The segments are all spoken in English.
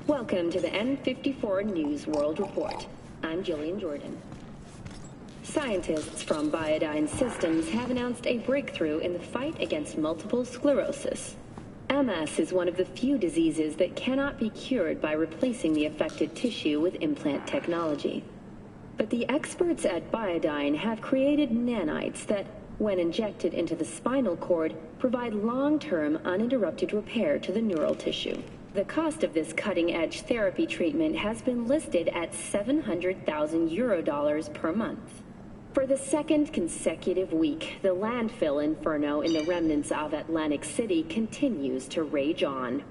Welcome to the N54 News World Report. I'm Jillian Jordan. Scientists from Biodyne Systems have announced a breakthrough in the fight against multiple sclerosis. MS is one of the few diseases that cannot be cured by replacing the affected tissue with implant technology. But the experts at Biodyne have created nanites that, when injected into the spinal cord, provide long-term uninterrupted repair to the neural tissue. The cost of this cutting-edge therapy treatment has been listed at €700,000 per month. For the second consecutive week, the landfill inferno in the remnants of Atlantic City continues to rage on.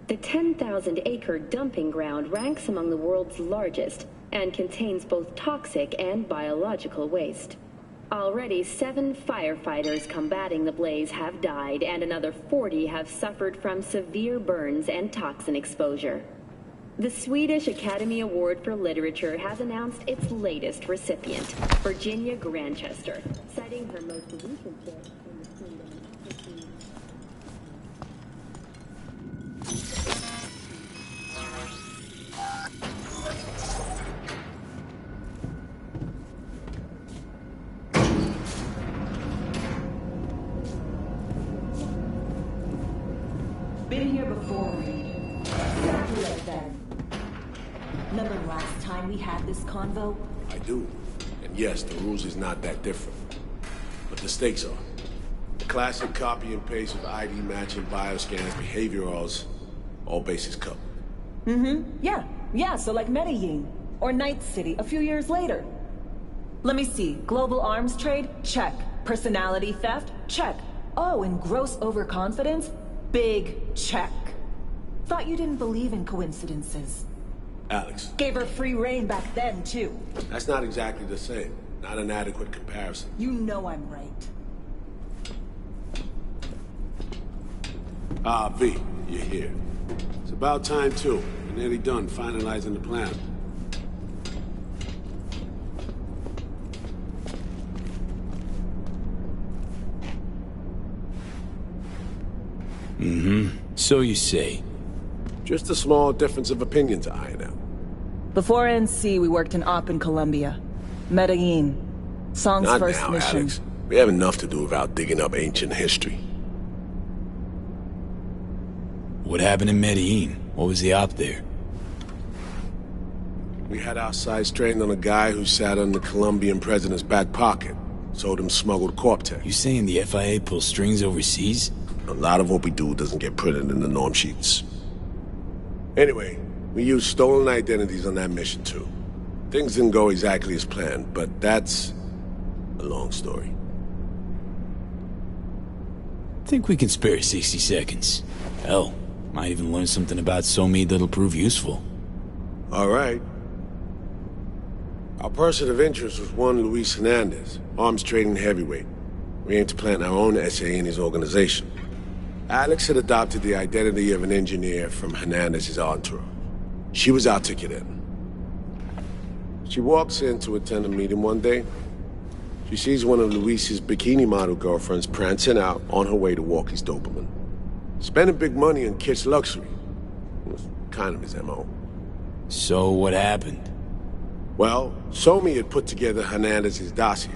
The 10,000-acre dumping ground ranks among the world's largest and contains both toxic and biological waste. Already, 7 firefighters combating the blaze have died, and another 40 have suffered from severe burns and toxin exposure. The Swedish Academy Award for Literature has announced its latest recipient, Virginia Grantchester, citing her most recent book in the freedom of Been here before. Exactly like that. Remember last time we had this convo? I do. And yes, the rules is not that different. But the stakes are. The classic copy and paste with ID matching, bioscans, behaviorals, all bases covered. Yeah, so like Medellin. Or Night City a few years later. Let me see. Global arms trade? Check. Personality theft? Check. Oh, and gross overconfidence? Big check. Thought you didn't believe in coincidences. Alex. Gave her free reign back then, too. That's not exactly the same. Not an adequate comparison. You know I'm right. Ah, V, you're here. It's about time, too. We're nearly done finalizing the plan. So you say. Just a small difference of opinion to iron out. Before NC, we worked in Op in Colombia. Medellin. Song's Not first now, mission. Alex. We have enough to do without digging up ancient history. What happened in Medellin? What was the op there? We had our sights trained on a guy who sat on the Colombian president's back pocket. sold him smuggled corp tech. You saying the FIA pulls strings overseas? A lot of what we do doesn't get printed in the norm sheets. Anyway, we used stolen identities on that mission too. Things didn't go exactly as planned, but that's a long story. Think we can spare 60 seconds. Hell, might even learn something about SOMI that'll prove useful. All right. Our person of interest was one Luis Hernandez, arms trading heavyweight. We aim to plant our own SA in his organization. Alex had adopted the identity of an engineer from Hernandez's entourage. She was our ticket in. She walks in to attend a meeting one day. She sees one of Luis's bikini model girlfriends prancing out on her way to walk his Doberman. Spending big money on kitsch luxury. It was kind of his MO. So what happened? Well, SOMI had put together Hernandez's dossier.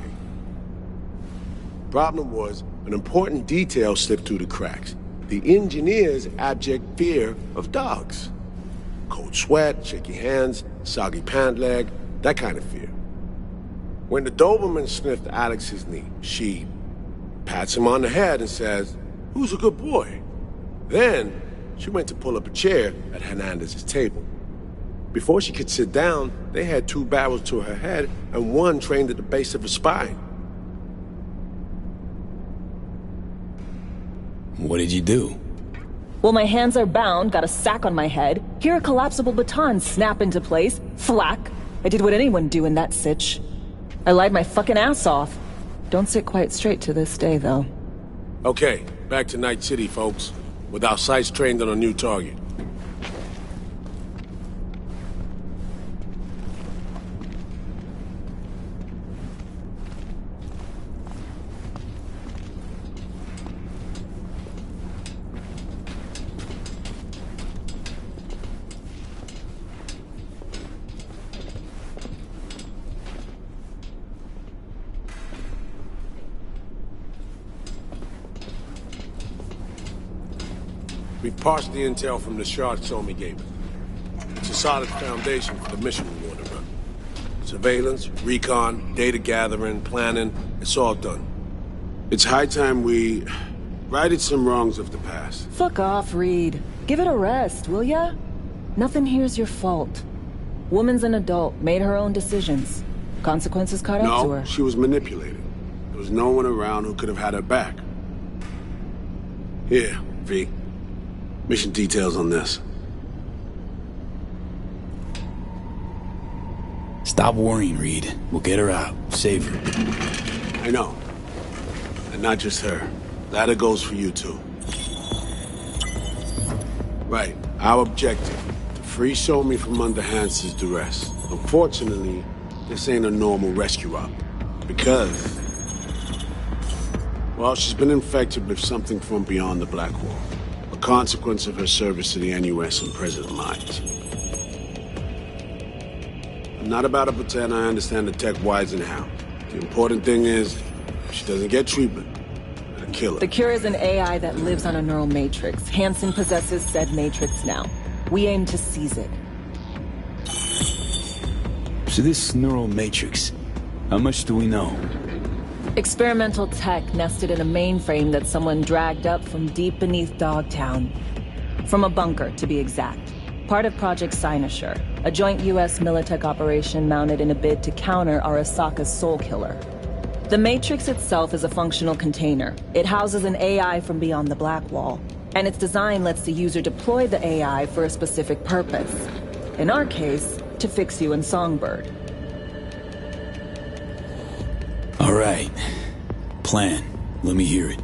Problem was, an important detail slipped through the cracks. The engineer's abject fear of dogs. Cold sweat, shaky hands, soggy pant leg, that kind of fear. When the Doberman sniffed Alex's knee, she pats him on the head and says, "Who's a good boy?" Then, she went to pull up a chair at Hernandez's table. Before she could sit down, they had 2 barrels to her head and one trained at the base of her spine. What did you do? Well, my hands are bound, got a sack on my head. Here a collapsible baton snap into place. Thwack. I did what anyone do in that sitch. I lied my fucking ass off. Don't sit quite straight to this day, though. Okay, back to Night City, folks. With our sights trained on a new target. We parsed the intel from the shard SOMI gave us. It's a solid foundation for the mission we want to run. Surveillance, recon, data gathering, planning, it's all done. It's high time we righted some wrongs of the past. Fuck off, Reed. Give it a rest, will ya? Nothing here's your fault. Woman's an adult, made her own decisions. Consequences caught up to her. No, she was manipulated. There was no one around who could have had her back. Here, V. Mission details on this. Stop worrying, Reed. We'll get her out. Save her. I know. And not just her. That goes for you, too. Right. Our objective. To free SOMI from under Hansen's duress. Unfortunately, this ain't a normal rescue op. Because... well, she's been infected with something from beyond the Black Wall. A consequence of her service to the NUS and President Mines. I'm not about to pretend I understand the tech whys and how. The important thing is, if she doesn't get treatment, it'll kill her. The cure is an AI that lives on a neural matrix. Hansen possesses said matrix now. We aim to seize it. So this neural matrix, how much do we know? Experimental tech nested in a mainframe that someone dragged up from deep beneath Dogtown. From a bunker, to be exact. Part of Project Cynosure, a joint US Militech operation mounted in a bid to counter Arasaka's Soul Killer. The Matrix itself is a functional container. It houses an AI from beyond the Black Wall, and its design lets the user deploy the AI for a specific purpose. In our case, to fix you in Songbird. All right. Plan. Let me hear it.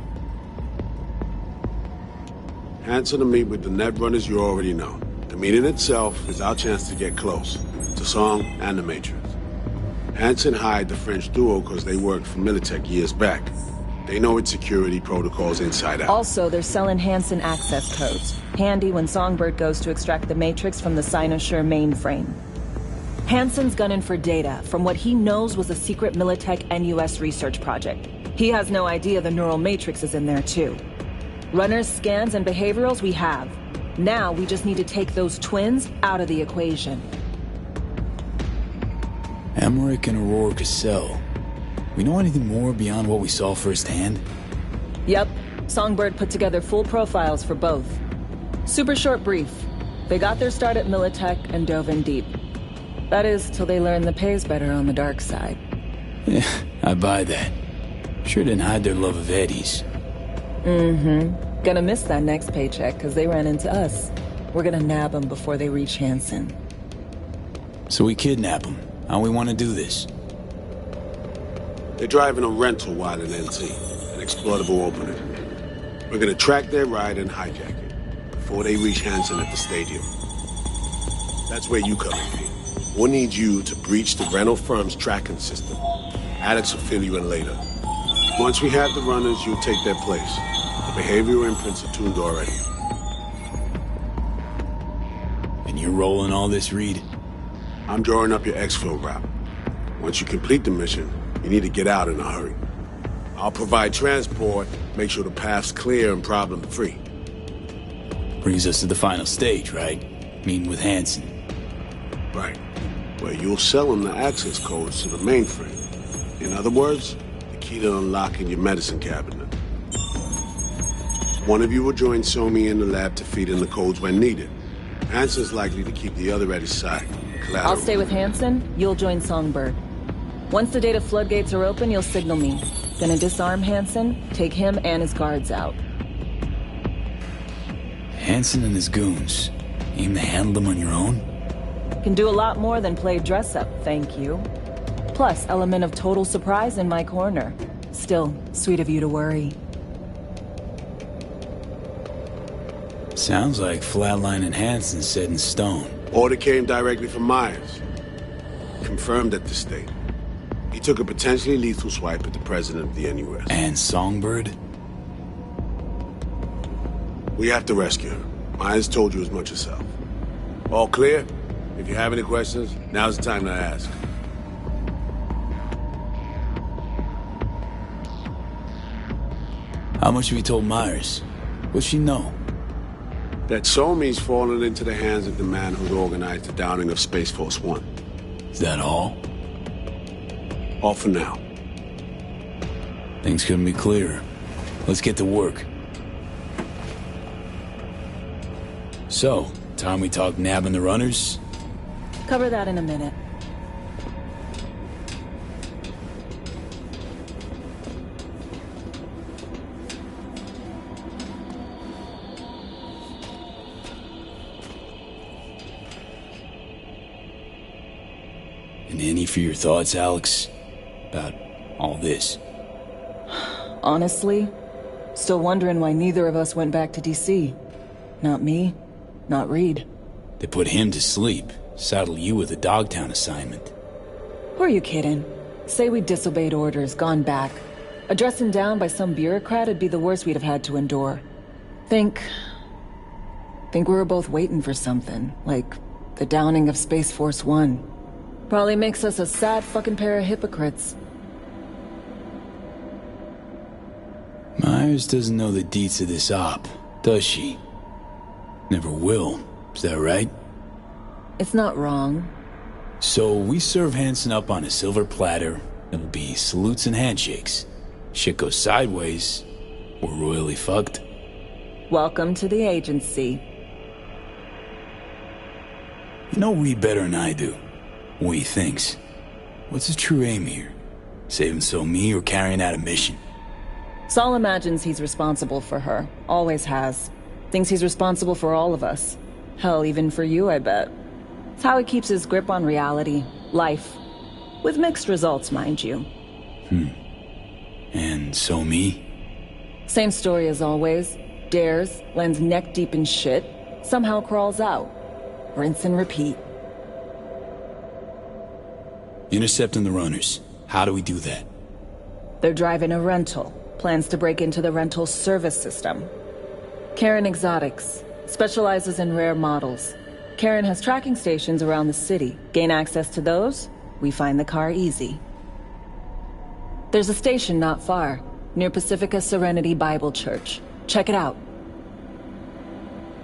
Hansen to meet with the Netrunners you already know. The meeting itself is our chance to get close. To Song and the Matrix. Hansen hired the French duo because they worked for Militech years back. They know its security protocols inside out. Also, they're selling Hansen access codes. Handy when Songbird goes to extract the Matrix from the Cynosure mainframe. Hansen's gunning for data from what he knows was a secret Militech NUS research project. He has no idea the neural matrix is in there too. Runners, scans, and behaviorals we have. Now we just need to take those twins out of the equation. Emmerich and Aurora Cassell. We know anything more beyond what we saw firsthand? Yep. Songbird put together full profiles for both. Super short brief. They got their start at Militech and dove in deep. That is, till they learned the pay's better on the dark side. Yeah, I buy that. Sure didn't hide their love of Eddies. Mm-hmm. Gonna miss that next paycheck, because they ran into us. We're gonna nab them before they reach Hansen. So we kidnap them. How we want to do this? They're driving a rental while in NT, an exploitable opening. We're gonna track their ride and hijack it before they reach Hansen at the stadium. That's where you come in. We'll need you to breach the rental firm's tracking system. Alex will fill you in later. Once we have the runners, you'll take their place. The behavioral imprints are tuned already. And you're rolling all this, Reed? I'm drawing up your exfil route. Once you complete the mission, you need to get out in a hurry. I'll provide transport, make sure the path's clear and problem-free. Brings us to the final stage, right? Meeting with Hansen. Right. Where you'll sell them the access codes to the mainframe. In other words, the key to unlocking your medicine cabinet. One of you will join Somi in the lab to feed in the codes when needed. Hansen's likely to keep the other at his side. I'll stay with Hansen, you'll join Songbird. Once the data floodgates are open, you'll signal me. Gonna disarm Hansen, take him and his guards out. Hansen and his goons. Aim to handle them on your own? Can do a lot more than play dress-up, thank you. Plus, element of total surprise in my corner. Still, sweet of you to worry. Sounds like Flatline and Hansen set in stone. Order came directly from Myers. Confirmed at the state. He took a potentially lethal swipe at the president of the NUS. And Songbird? We have to rescue her. Myers told you as much herself. All clear? If you have any questions, now's the time to ask. How much have you told Myers? What's she know? That Somi's fallen into the hands of the man who'd organized the downing of Space Force One. Is that all? All for now. Things couldn't be clearer. Let's get to work. So, time we talk nabbing the runners? Cover that in a minute. And any for your thoughts, Alex? About all this? Honestly, still wondering why neither of us went back to DC. Not me, not Reed. They put him to sleep. Saddle you with a Dogtown assignment. Who are you kidding? Say we disobeyed orders, gone back. A dressing down by some bureaucrat would be the worst we'd have had to endure. Think we were both waiting for something, like the downing of Space Force One. Probably makes us a sad fucking pair of hypocrites. Myers doesn't know the deets of this op, does she? Never will, is that right? It's not wrong. So we serve Hansen up on a silver platter. It'll be salutes and handshakes. Shit goes sideways, we're royally fucked. Welcome to the agency. You know Reed better than I do. What he thinks. What's his true aim here? Saving me or carrying out a mission? Saul imagines he's responsible for her. Always has. Thinks he's responsible for all of us. Hell, even for you, I bet. It's how he keeps his grip on reality. Life. With mixed results, mind you. And me? Same story as always. Dares, lands neck deep in shit, somehow crawls out. Rinse and repeat. Intercepting the runners. How do we do that? They're driving a rental. Plans to break into the rental service system. Karen Exotics. Specializes in rare models. Karen has tracking stations around the city. Gain access to those, we find the car easy. There's a station not far, near Pacifica Serenity Bible Church. Check it out.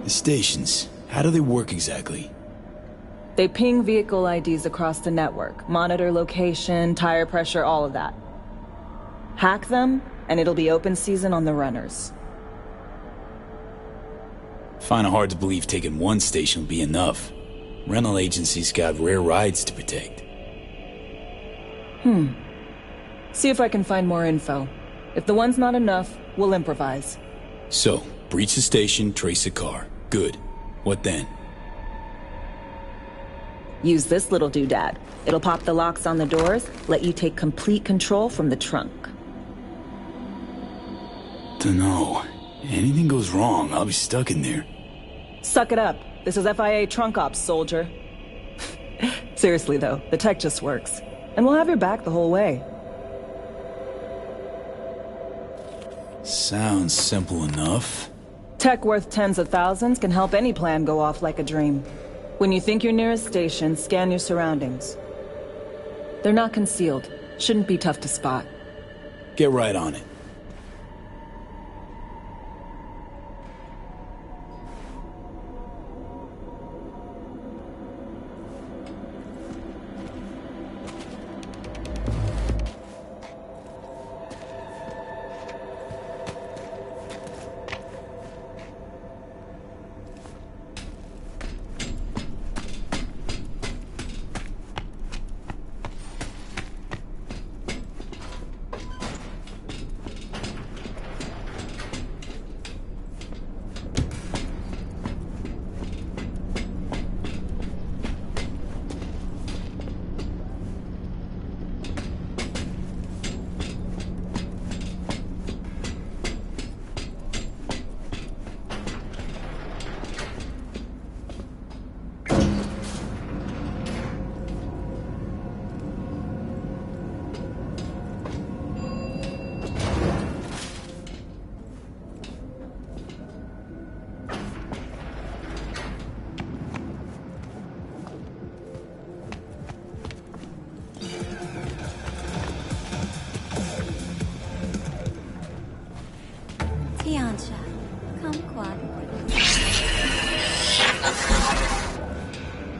The stations, how do they work exactly? They ping vehicle IDs across the network, monitor location, tire pressure, all of that. Hack them, and it'll be open season on the runners. Find it hard to believe taking one station will be enough. Rental agencies got rare rides to protect. See if I can find more info. If the one's not enough, we'll improvise. So, breach the station, trace the car. Good. What then? Use this little doodad. It'll pop the locks on the doors, let you take complete control from the trunk. Dunno. Anything goes wrong, I'll be stuck in there. Suck it up. This is FIA trunk ops, soldier. Seriously though, the tech just works. And we'll have your back the whole way. Sounds simple enough. Tech worth tens of thousands can help any plan go off like a dream. When you think you're near a station, scan your surroundings. They're not concealed. Shouldn't be tough to spot. Get right on it.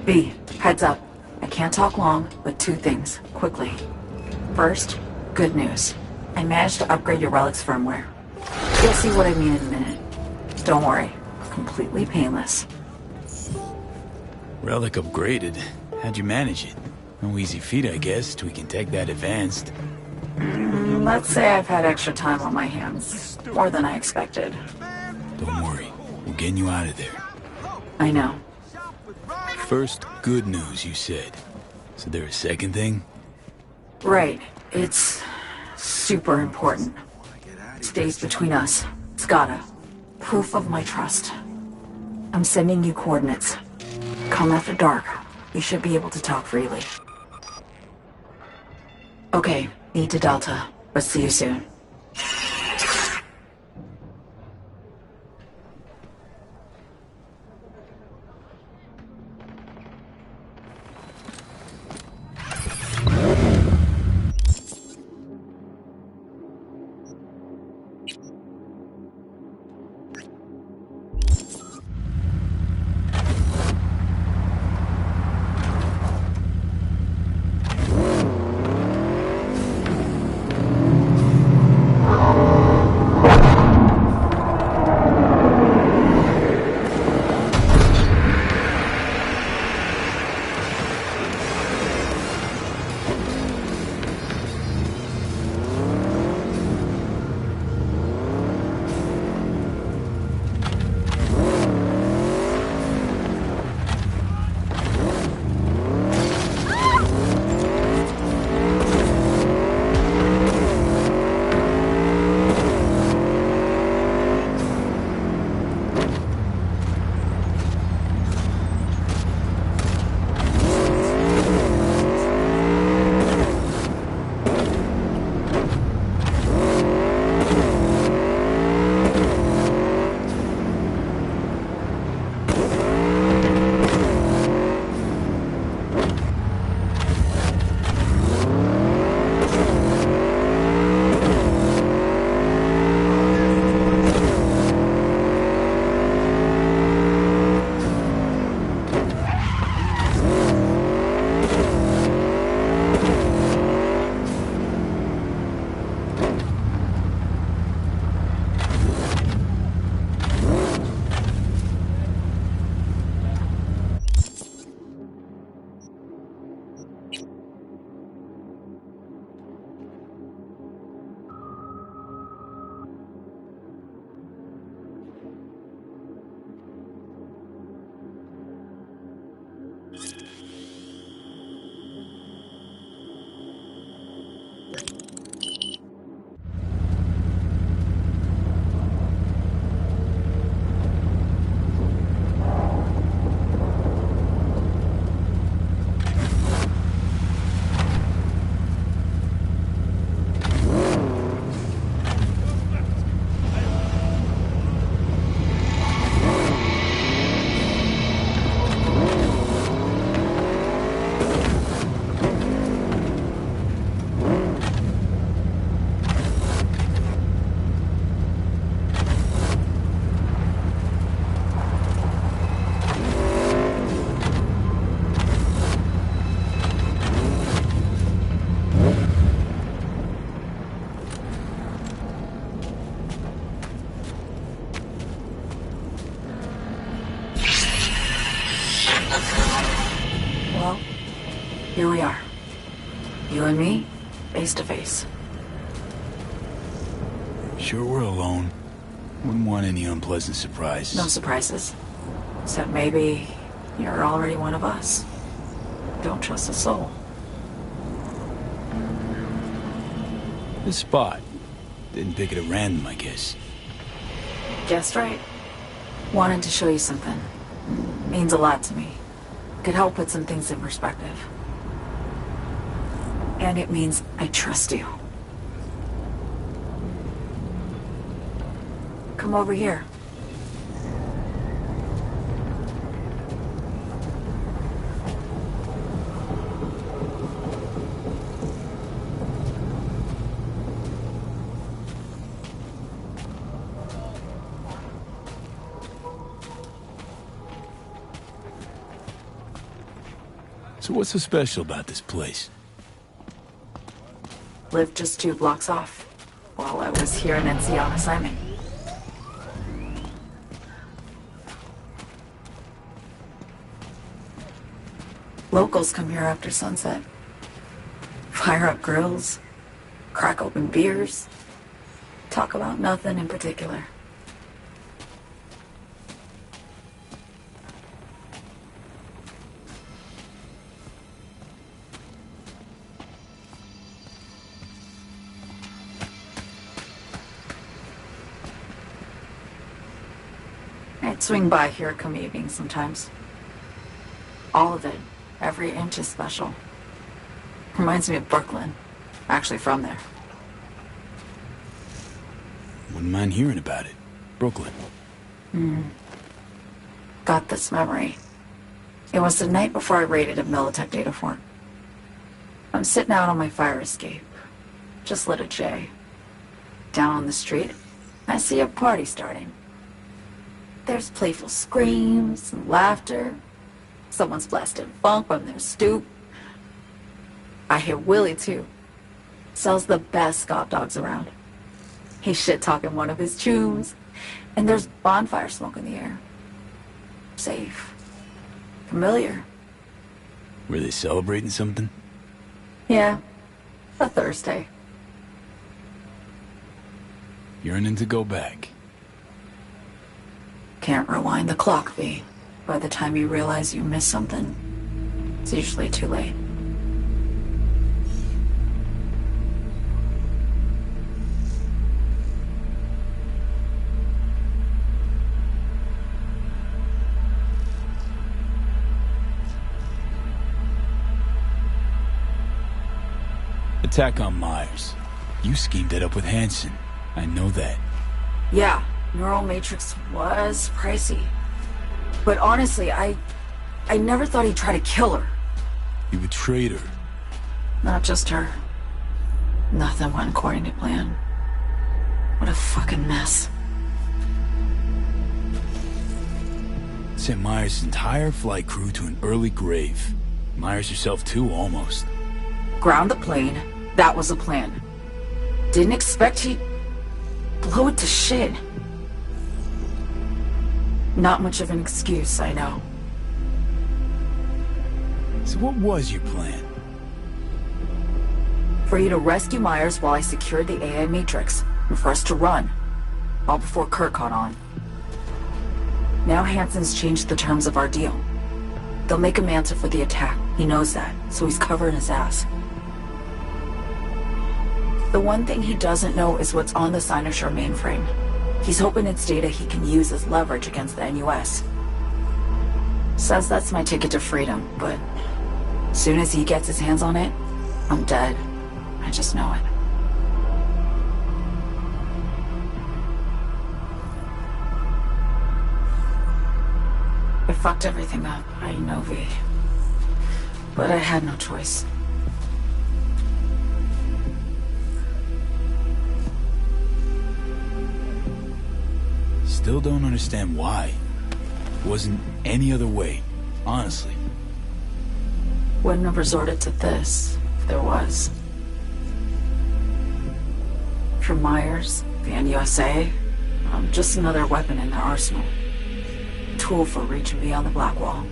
B, heads up. I can't talk long, but two things, quickly. First, good news. I managed to upgrade your Relic's firmware. You'll see what I mean in a minute. Don't worry, completely painless. Relic upgraded. How'd you manage it? No easy feat, I guess, tweaking tech that advanced. Let's say I've had extra time on my hands. More than I expected. Don't worry, we're getting you out of there. I know. First, good news, you said. So there a second thing? Right. It's super important. Stays between us. It's gotta. Proof of my trust. I'm sending you coordinates. Come after dark. We should be able to talk freely. Okay, need to Delta, but see you soon. and me, face to face. Sure we're alone. Wouldn't want any unpleasant surprises. No surprises. Except maybe you're already one of us. Don't trust a soul. This spot. Didn't pick it at random, I guess. Guessed right. Wanted to show you something. Means a lot to me. Could help put some things in perspective. And it means I trust you. Come over here. So what's so special about this place? Lived just 2 blocks off while I was here in NC on assignment. Locals come here after sunset. Fire up grills, crack open beers, talk about nothing in particular. I'd swing by here come evening sometimes. All of it. Every inch is special. Reminds me of Brooklyn. Actually from there. Wouldn't mind hearing about it. Brooklyn. Got this memory. It was the night before I raided a Militech data fort. I'm sitting out on my fire escape. Just lit a J. Down on the street, I see a party starting. There's playful screams and laughter. Someone's blasting funk from their stoop. I hear Willie, too. Sells the best Scott dogs around. He's shit-talking one of his chooms, and there's bonfire smoke in the air. Safe. Familiar. Were they celebrating something? Yeah. A Thursday. Yearning to go back. Can't rewind the clock, V. By the time you realize you missed something, it's usually too late. Attack on Myers. You schemed it up with Hansen. I know that. Yeah, Neural Matrix was pricey. But honestly, I never thought he'd try to kill her. You betrayed her. Not just her. Nothing went according to plan. What a fucking mess. Sent Myers' entire flight crew to an early grave. Myers herself too, almost. Ground the plane. That was the plan. Didn't expect he'd blow it to shit. Not much of an excuse, I know. So what was your plan? For you to rescue Myers while I secured the AI Matrix, and for us to run. All before Kirk caught on. Now Hansen's changed the terms of our deal. They'll make him answer for the attack. He knows that, so he's covering his ass. The one thing he doesn't know is what's on the Cynosure mainframe. He's hoping it's data he can use as leverage against the NUS. Says that's my ticket to freedom, but as soon as he gets his hands on it, I'm dead. I just know it. I fucked everything up, I know, V. But I had no choice. Still don't understand why. Wasn't any other way, honestly. Wouldn't have resorted to this, if there was. For Myers, the NUSA, I'm just another weapon in their arsenal. Tool for reaching beyond the Black Wall.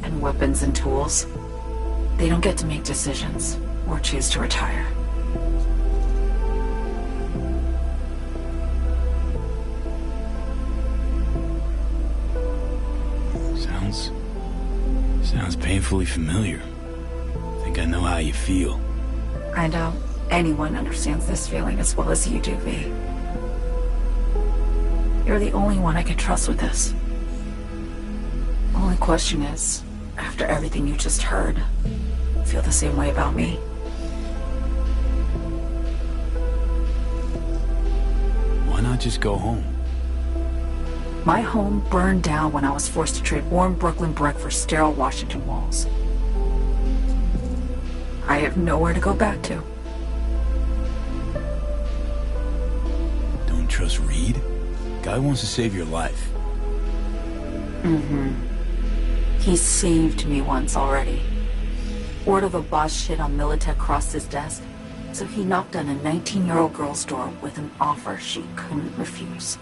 and weapons and tools. They don't get to make decisions or choose to retire. Sounds painfully familiar. I think I know how you feel. I doubt anyone understands this feeling as well as you do, V. You're the only one I can trust with this. Only question is, after everything you just heard, feel the same way about me? Why not just go home? My home burned down when I was forced to trade warm Brooklyn brick for sterile Washington walls. I have nowhere to go back to. Don't trust Reed? Guy wants to save your life. Mm-hmm. He saved me once already. Word of a boss shit on Militech crossed his desk, so he knocked on a 19-year-old girl's door with an offer she couldn't refuse.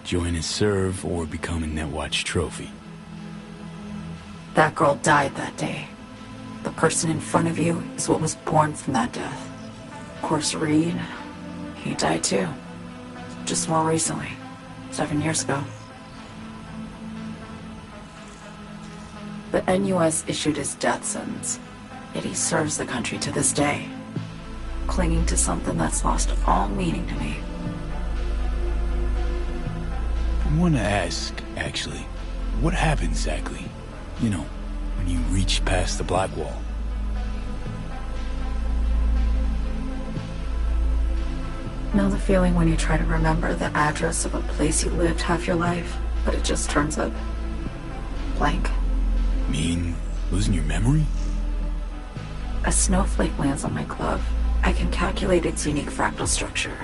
Join and serve or become a Netwatch trophy. That girl died that day. The person in front of you is what was born from that death. Of course, Reed, he died too. Just more recently. 7 years ago. The NUS issued his death sentence, yet he serves the country to this day, clinging to something that's lost all meaning to me. I want to ask, actually, what happened exactly? You know, when you reached past the black wall. Know the feeling when you try to remember the address of a place you lived half your life, but it just turns up blank? Mean losing your memory? A snowflake lands on my glove. I can calculate its unique fractal structure.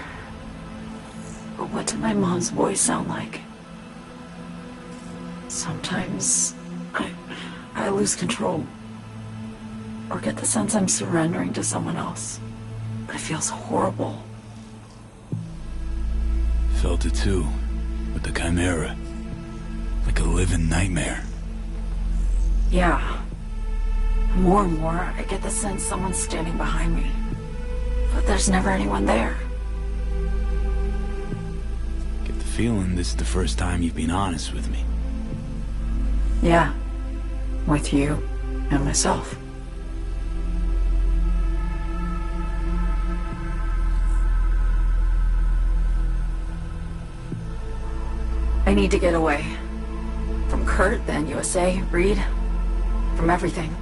But what did my mom's voice sound like? Sometimes I lose control. Or get the sense I'm surrendering to someone else. But it feels horrible. Felt it too, with the Chimera. Like a living nightmare. Yeah. More and more, I get the sense someone's standing behind me. But there's never anyone there. Get the feeling this is the first time you've been honest with me. Yeah. With you and myself. I need to get away. From Kurt, then USA, Reed. From everything.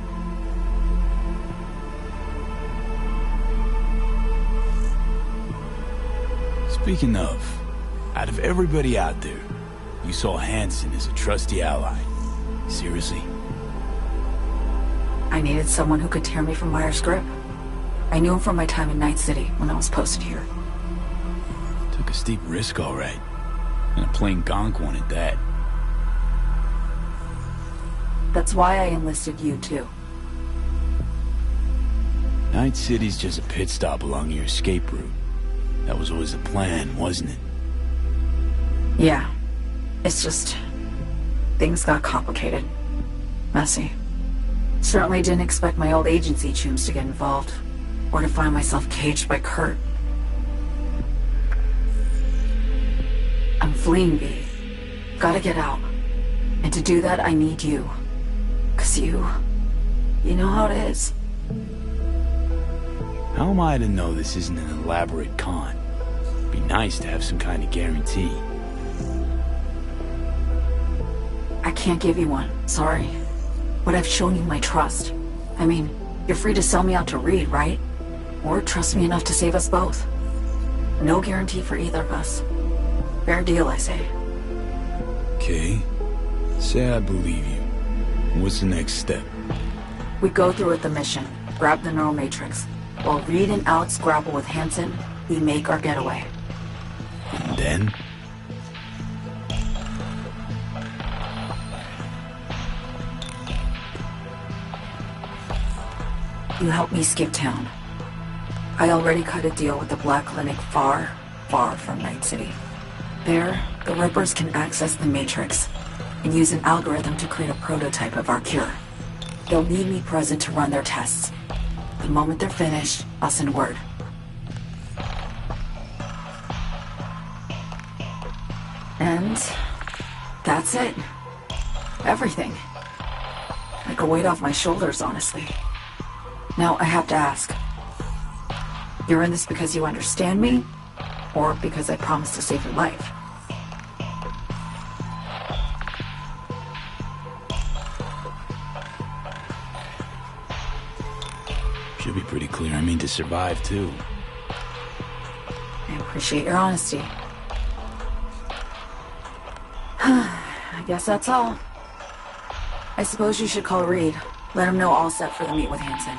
Speaking of, out of everybody out there, you saw Hansen as a trusty ally. Seriously? I needed someone who could tear me from Myers' grip. I knew him from my time in Night City when I was posted here. Took a steep risk, all right. And a plain gonk one at that. That's why I enlisted you, too. Night City's just a pit stop along your escape route. That was always the plan, wasn't it? Yeah. It's just... things got complicated. Messy. Certainly didn't expect my old agency chooms to get involved. Or to find myself caged by Kurt. I'm fleeing, V. Gotta get out. And to do that, I need you. 'Cause you know how it is. How am I to know this isn't an elaborate con? Be nice to have some kind of guarantee. I can't give you one, sorry. But I've shown you my trust. I mean, you're free to sell me out to Reed, right? Or trust me enough to save us both. No guarantee for either of us. Fair deal, I say. Okay. Say I believe you. What's the next step? We go through with the mission. Grab the neural matrix. While Reed and Alex grapple with Hansen, we make our getaway. And then? You help me skip town. I already cut a deal with the Black Clinic far, far from Night City. There, the Rippers can access the Matrix. and use an algorithm to create a prototype of our cure. They'll need me present to run their tests. The moment they're finished, I'll send word. And that's it. Everything. Like a weight off my shoulders, honestly. Now, I have to ask. You're in this because you understand me? Or because I promised to save your life? Should be pretty clear. I mean to survive, too. I appreciate your honesty. I guess that's all. I suppose you should call Reed. Let him know all set for the meet with Hansen.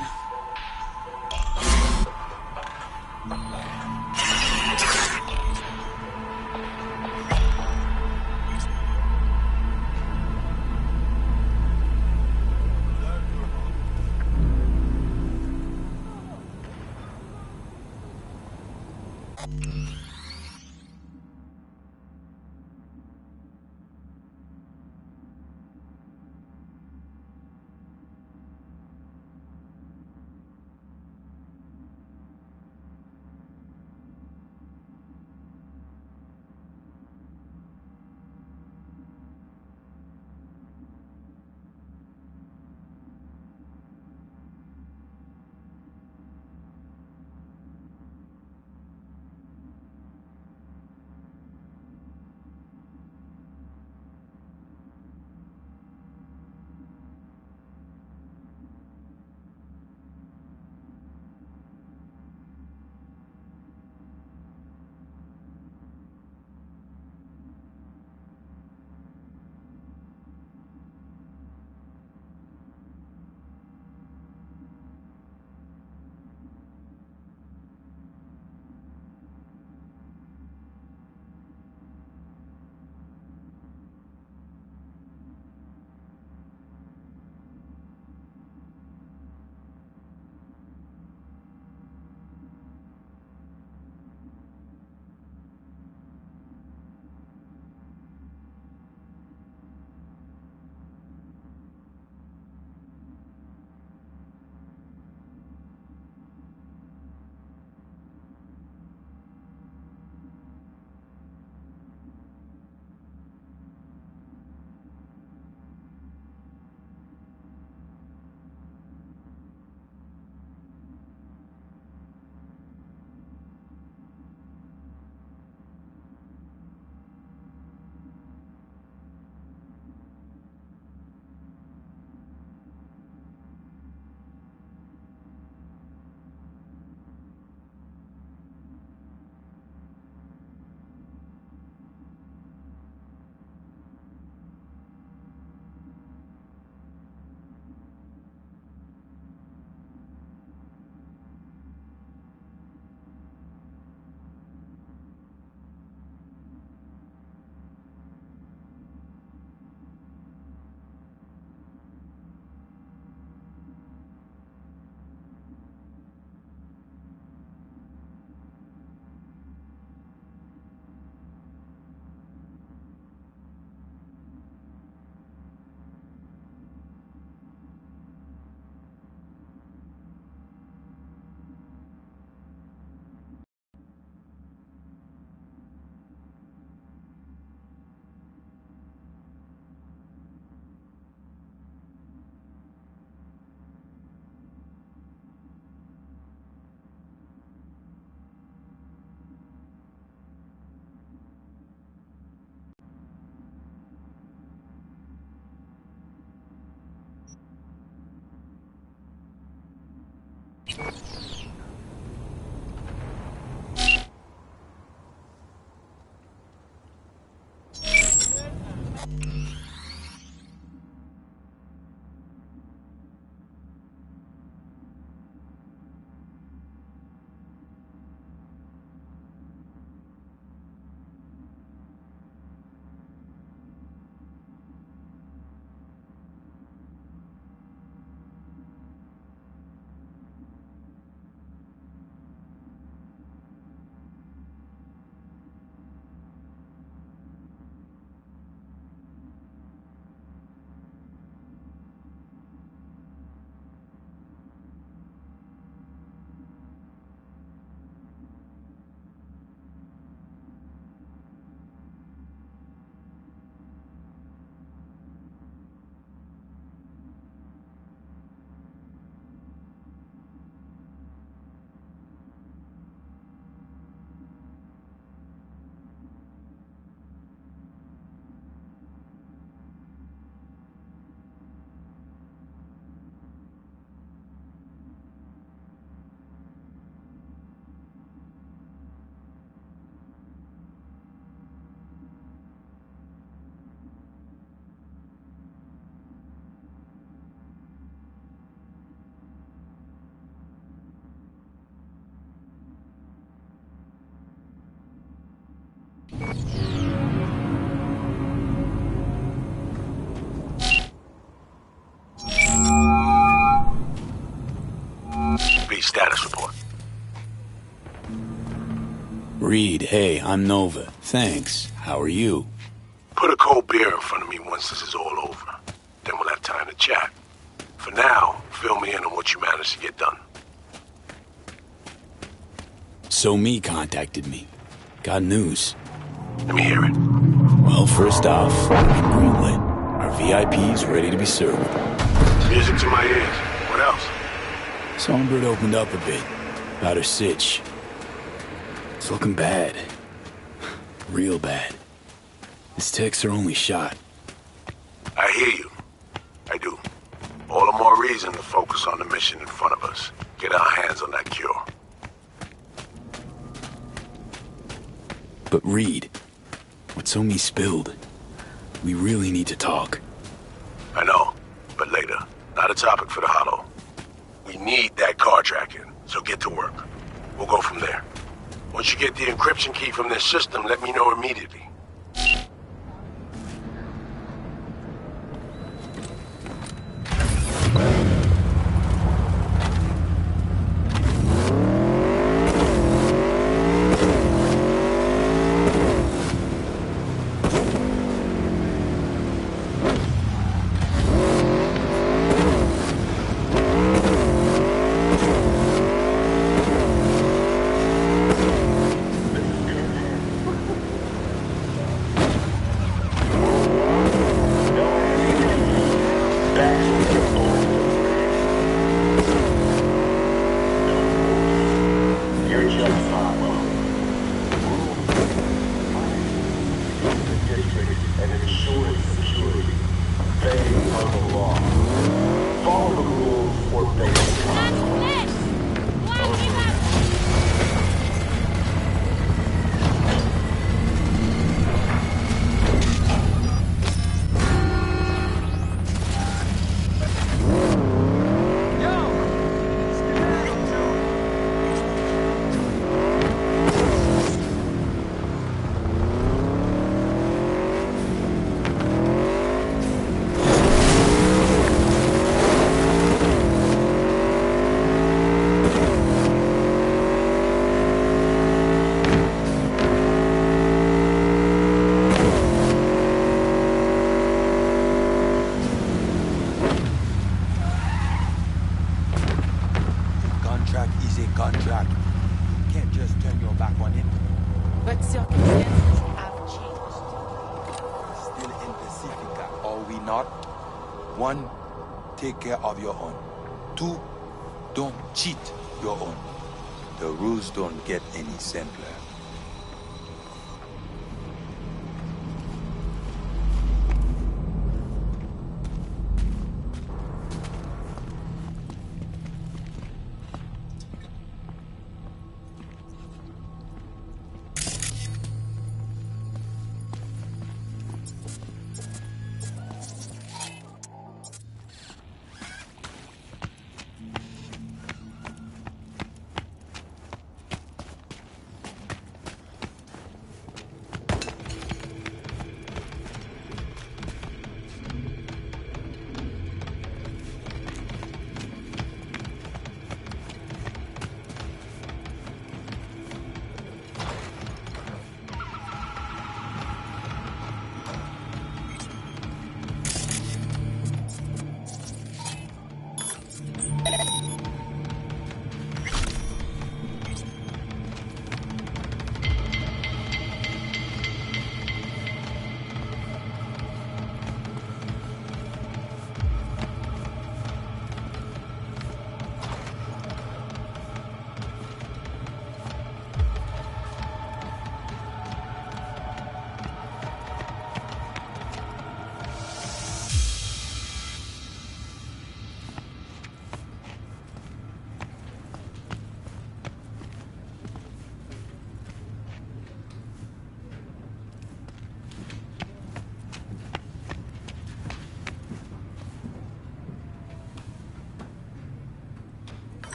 status report. Reed, hey, I'm Nova. Thanks. How are you? Put a cold beer in front of me once this is all over. Then we'll have time to chat. For now, fill me in on what you managed to get done. So Me contacted me. Got news. Let me hear it. Well, first off, we've been greenlit. Our VIP's ready to be served. Music to my ears. What else? Songbird opened up a bit. About her sitch. It's looking bad. Real bad. His tech's our only shot. I hear you. I do. All the more reason to focus on the mission in front of us. Get our hands on that cure. But Reed, what Somi spilled, we really need to talk. I know, but later. Not a topic for the Hollow. We need that car tracking, so get to work. We'll go from there. Once you get the encryption key from this system, let me know immediately. Contract. You can't just turn your back on it. But circumstances have changed. Still in Pacifica, are we not? One, take care of your own. Two, don't cheat your own. The rules don't get any simpler.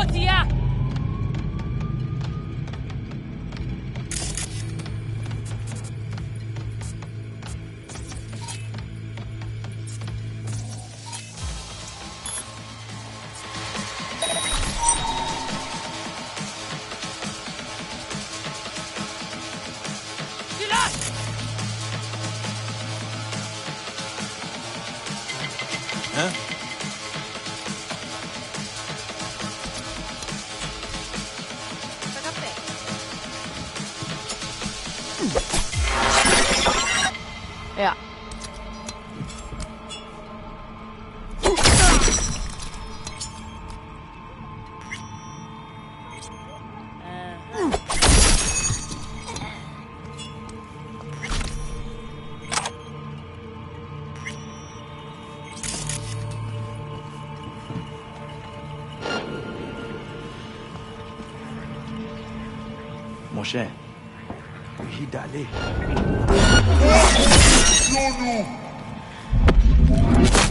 Idiota! Hein? Ja. Mon cher, il d'aller.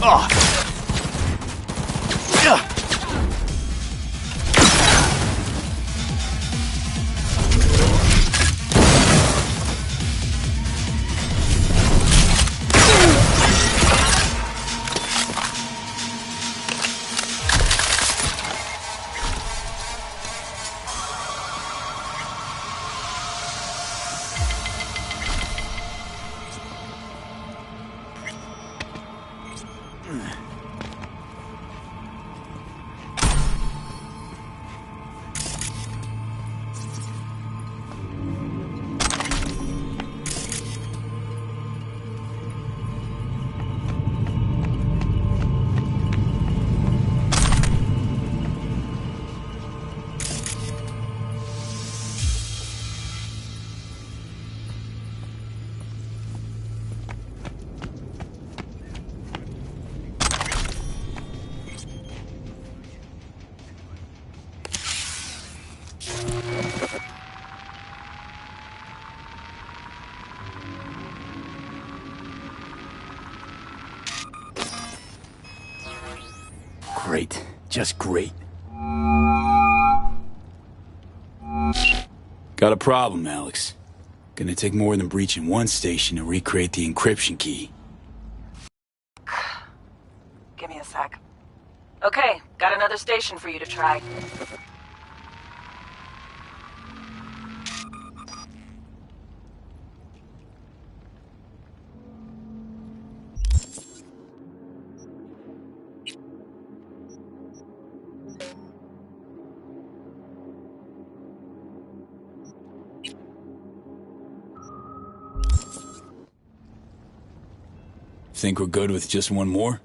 Ah! Great. Just great. Got a problem, Alex. Gonna take more than breaching one station to recreate the encryption key. Give me a sec. Okay, got another station for you to try. Think we're good with just one more?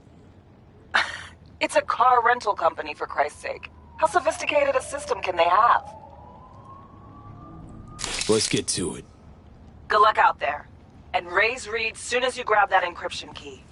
It's a car rental company, for Christ's sake. How sophisticated a system can they have? Let's get to it. Good luck out there. And raise Reed soon as you grab that encryption key.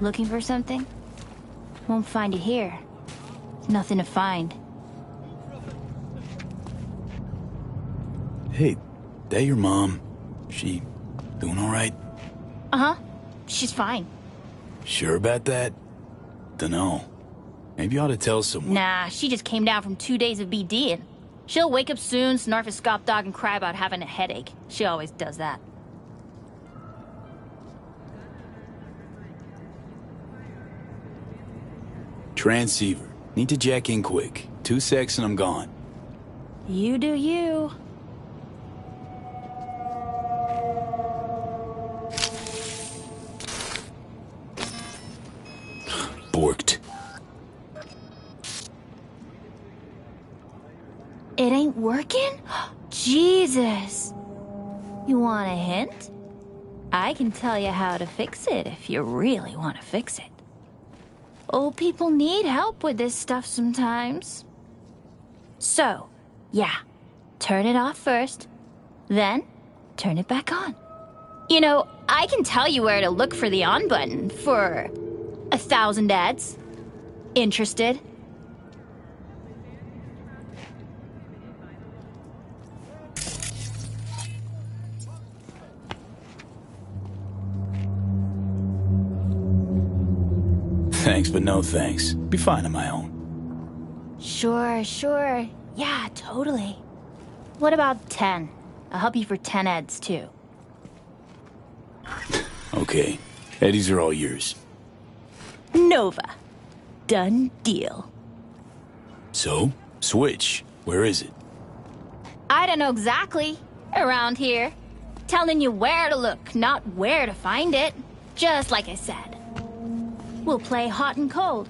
Looking for something? Won't find it here. Nothing to find. Hey, that your mom? She doing all right? Uh-huh. She's fine. Sure about that? Dunno. Maybe you ought to tell someone. Nah, she just came down from 2 days of BDing. She'll wake up soon, snarf a scop dog, and cry about having a headache. She always does that. Transceiver. Need to jack in quick. 2 secs and I'm gone. You do you. Borked. It ain't working? Jesus. You want a hint? I can tell you how to fix it if you really want to fix it. Old people need help with this stuff sometimes. So, yeah, turn it off first, then turn it back on. You know, I can tell you where to look for the on button for 1,000 ads. Interested? Thanks, but no thanks. Be fine on my own. Sure. Yeah, totally. What about 10? I'll help you for 10 eds, too. Okay. Eddies are all yours. Nova. Done deal. So? Switch. Where is it? I don't know exactly. Around here. Telling you where to look, not where to find it. Just like I said. We'll play hot and cold.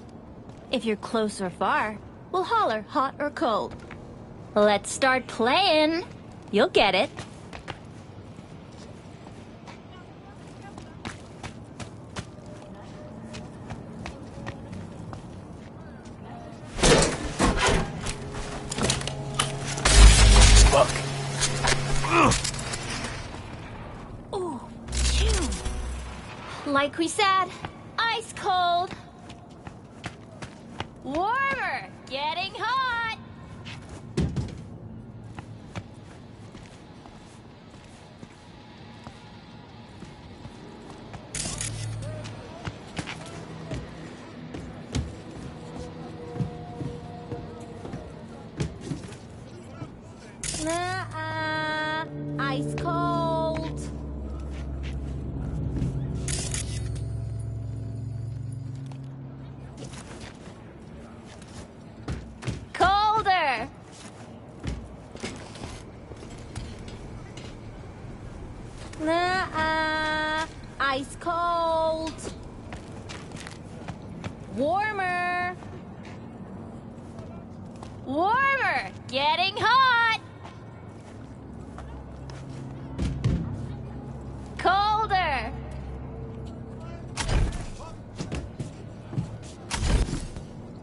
If you're close or far, we'll holler hot or cold. Let's start playing. You'll get it. Fuck. Ooh, phew. Like we said, ice cold. Warmer, getting hot. Ice cold. Colder. Ice cold. Warmer. Warmer. Warmer! Getting hot! Colder!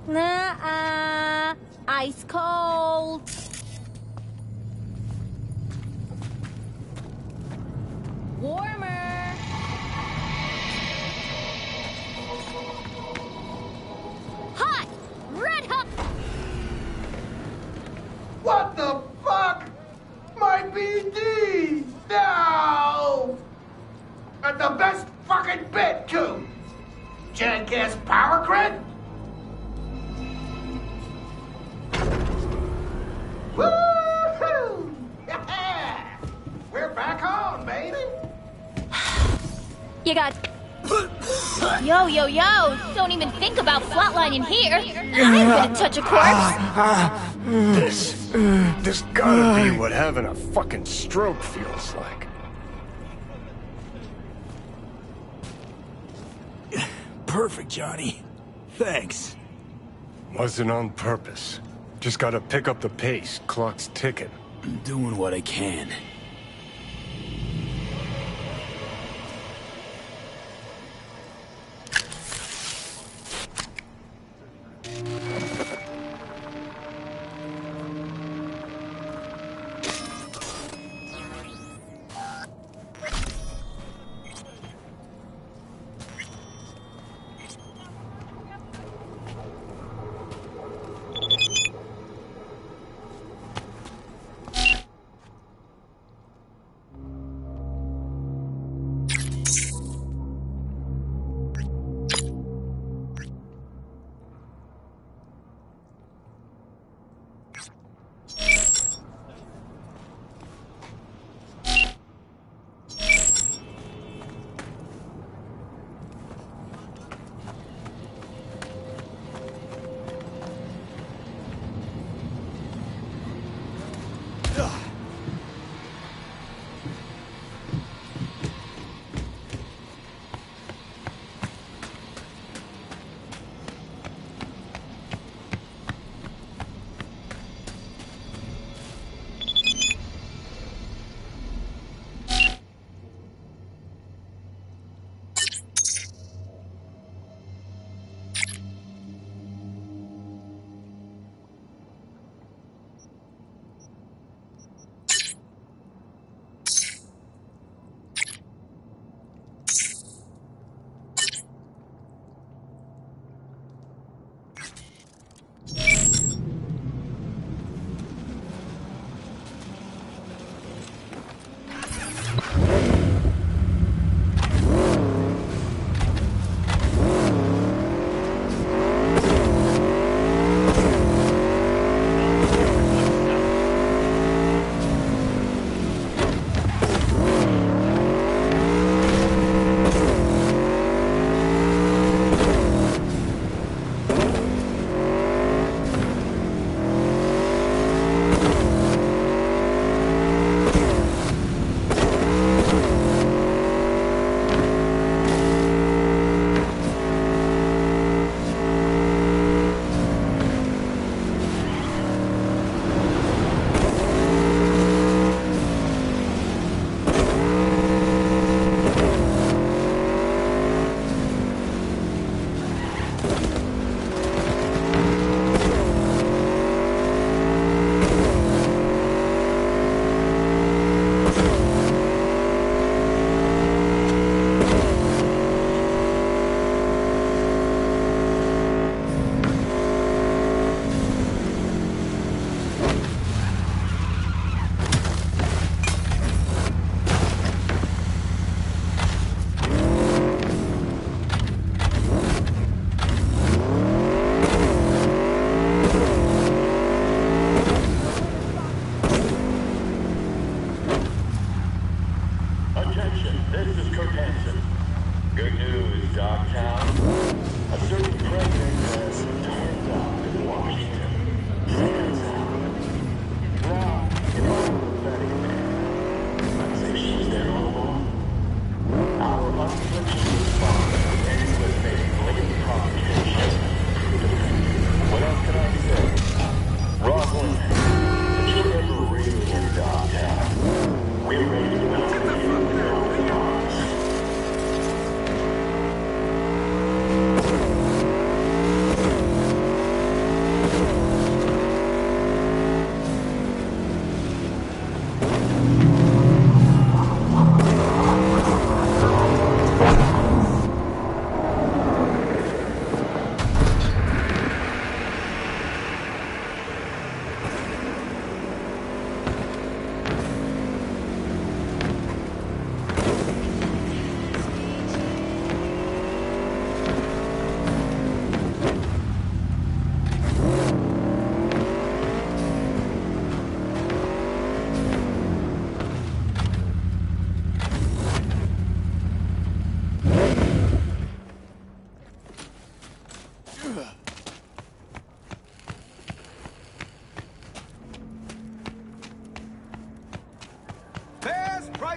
Nuh-uh. Ice cold. Warmer. Hot! Red hot! What the fuck? My BD! No! And the best fucking bit, too! Jackass power grid? Woohoo! Yeah! We're back on, baby! You got... Yo! Don't even think about flatlining here. I'm gonna touch a corpse. This gotta be what having a fucking stroke feels like. Perfect, Johnny. Thanks. Wasn't on purpose. Just gotta pick up the pace. Clock's ticking. I'm doing what I can.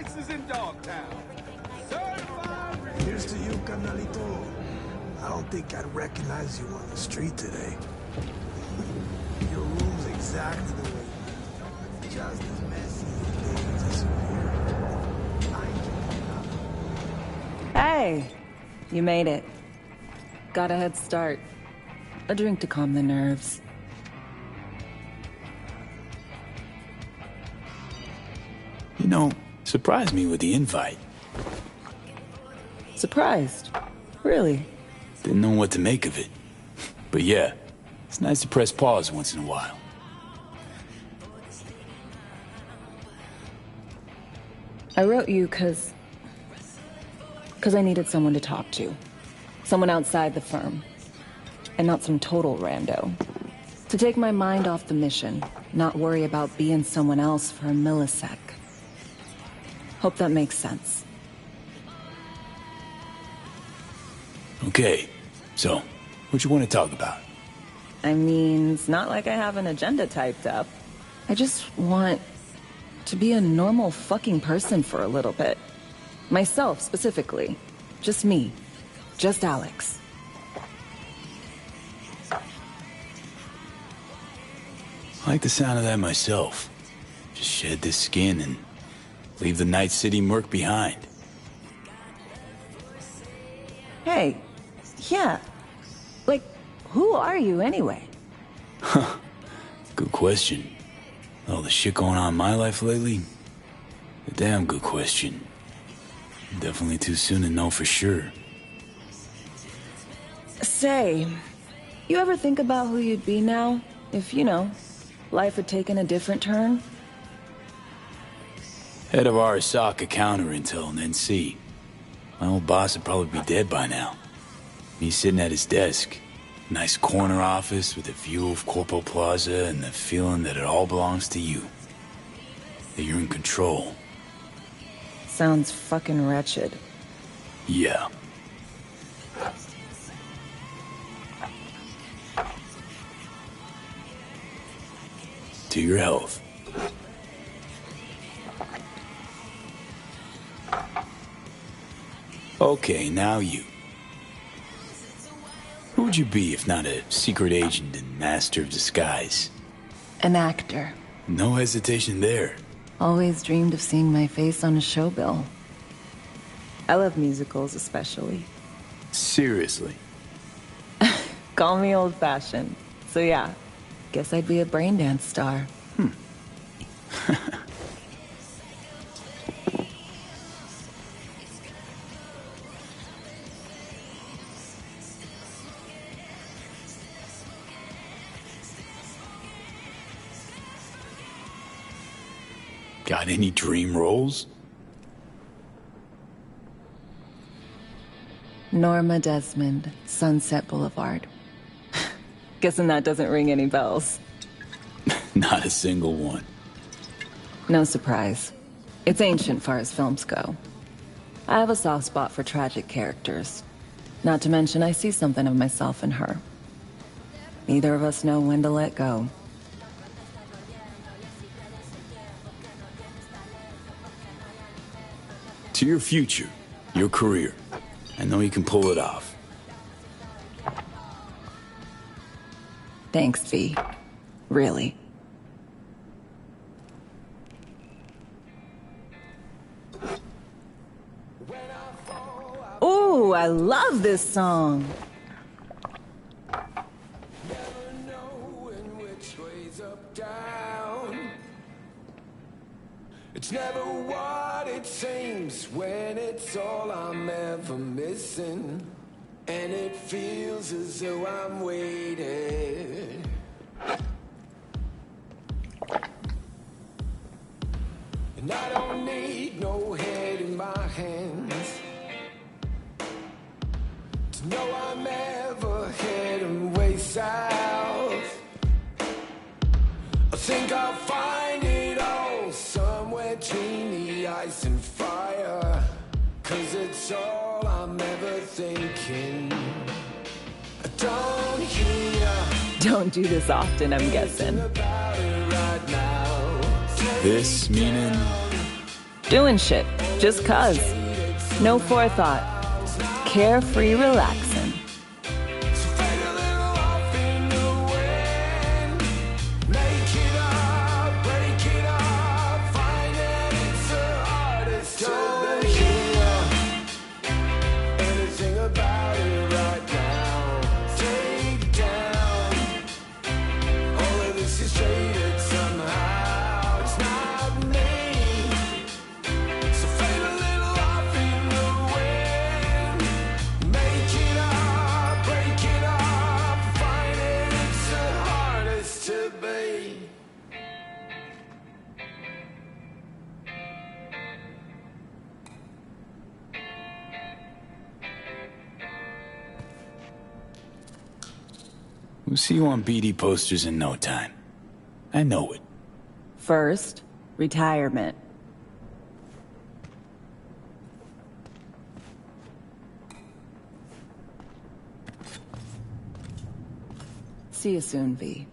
prices in Dogtown. Here's to you, carnalito. I don't think I'd recognize you on the street today. Your room's exactly the way you left. Just as messy as the day you disappeared. Hey, you made it. Got a head start. A drink to calm the nerves. You know, surprised me with the invite. Surprised? Really? Didn't know what to make of it. But yeah, it's nice to press pause once in a while. I wrote you because I needed someone to talk to. Someone outside the firm. And not some total rando. To take my mind off the mission, not worry about being someone else for a millisec. Hope that makes sense. Okay, so, what you want to talk about? I mean, it's not like I have an agenda typed up. I just want to be a normal fucking person for a little bit. Myself, specifically. Just me. Just Alex. I like the sound of that myself. Just shed this skin and leave the Night City murk behind. Hey, yeah. Like, who are you anyway? Huh. Good question. All the shit going on in my life lately? A damn good question. Definitely too soon to know for sure. Say, you ever think about who you'd be now if, you know, life had taken a different turn? Head of Arasaka counterintel and NC. My old boss would probably be dead by now. Me sitting at his desk. Nice corner office with a view of Corpo Plaza and the feeling that it all belongs to you. That you're in control. Sounds fucking wretched. Yeah. To your health. Okay, now you. Who would you be if not a secret agent and master of disguise? An actor. No hesitation there. Always dreamed of seeing my face on a show bill. I love musicals especially. Seriously? Call me old-fashioned. So yeah, guess I'd be a braindance star. Got any dream roles? Norma Desmond, Sunset Boulevard. Guessing that doesn't ring any bells. Not a single one. No surprise. It's ancient far as films go. I have a soft spot for tragic characters. Not to mention I see something of myself in her. Neither of us know when to let go. To your future, your career. I know you can pull it off. Thanks, V. Really. Ooh, I love this song. It's never what it seems when it's all I'm ever missing. And it feels as though I'm waiting. And I don't need no head in my hands to know I'm ever heading way south. I think I'll find it all somewhere between the ice and fire. 'Cause it's all I'm ever thinking. I don't hear. Don't do this often, I'm guessing. This meaning Doing shit, just cuz. No forethought. Carefree relaxing. We'll see you on BD posters in no time. I know it. First, retirement. See you soon, V.